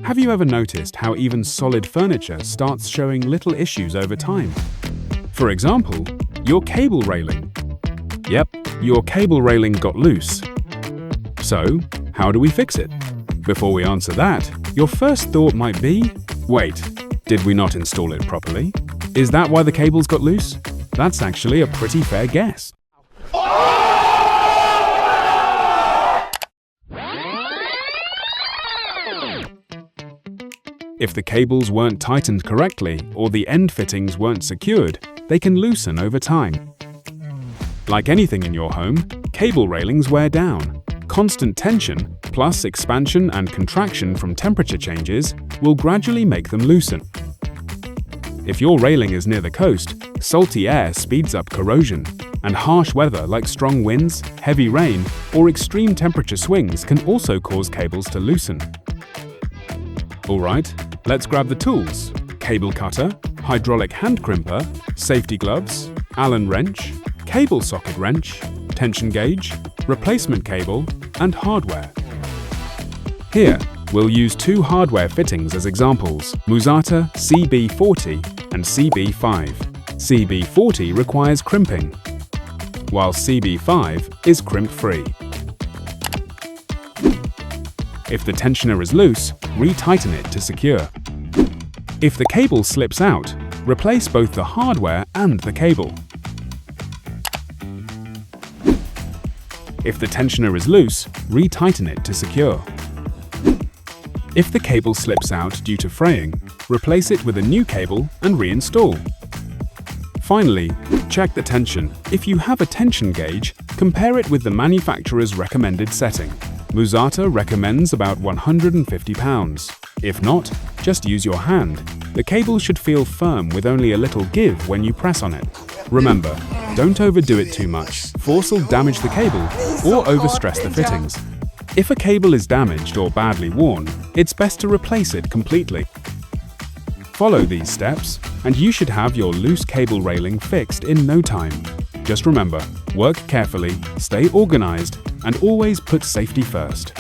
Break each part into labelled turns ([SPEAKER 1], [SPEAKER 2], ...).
[SPEAKER 1] Have you ever noticed how even solid furniture starts showing little issues over time? For example, your cable railing. Yep, your cable railing got loose. So, how do we fix it? Before we answer that, your first thought might be, wait, did we not install it properly? Is that why the cables got loose? That's actually a pretty fair guess. If the cables weren't tightened correctly or the end fittings weren't secured, they can loosen over time. Like anything in your home, cable railings wear down. Constant tension, plus expansion and contraction from temperature changes, will gradually make them loosen. If your railing is near the coast, salty air speeds up corrosion, and harsh weather like strong winds, heavy rain, or extreme temperature swings can also cause cables to loosen. Alright, let's grab the tools: cable cutter, hydraulic hand crimper, safety gloves, Allen wrench, cable socket wrench, tension gauge, replacement cable, and hardware. Here, we'll use two hardware fittings as examples: Muzata CB40 and CB5. CB40 requires crimping, while CB5 is crimp-free. If the tensioner is loose, retighten it to secure. If the cable slips out, replace both the hardware and the cable. If the tensioner is loose, retighten it to secure. If the cable slips out due to fraying, replace it with a new cable and reinstall. Finally, check the tension. If you have a tension gauge, compare it with the manufacturer's recommended setting. Muzata recommends about 150 pounds. If not, just use your hand. The cable should feel firm with only a little give when you press on it. Remember, don't overdo it too much. Force will damage the cable or overstress the fittings. If a cable is damaged or badly worn, it's best to replace it completely. Follow these steps, and you should have your loose cable railing fixed in no time. Just remember, work carefully, stay organized, and always put safety first.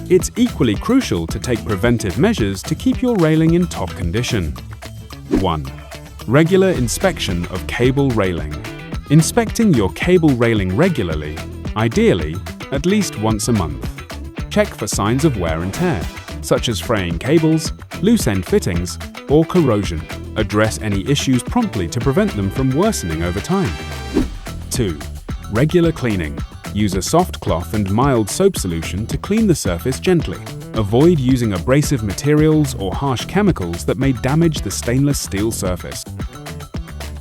[SPEAKER 1] It's equally crucial to take preventive measures to keep your railing in top condition. 1. Regular inspection of cable railing. Inspecting your cable railing regularly, ideally at least once a month. Check for signs of wear and tear, such as fraying cables, loose end fittings, or corrosion. Address any issues promptly to prevent them from worsening over time. 2. Regular cleaning. Use a soft cloth and mild soap solution to clean the surface gently. Avoid using abrasive materials or harsh chemicals that may damage the stainless steel surface.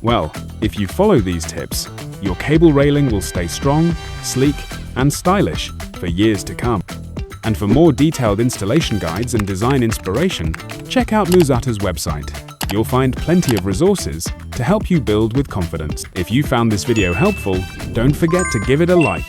[SPEAKER 1] Well, if you follow these tips, your cable railing will stay strong, sleek, and stylish for years to come. And for more detailed installation guides and design inspiration, check out Muzata's website. You'll find plenty of resources to help you build with confidence. If you found this video helpful, don't forget to give it a like.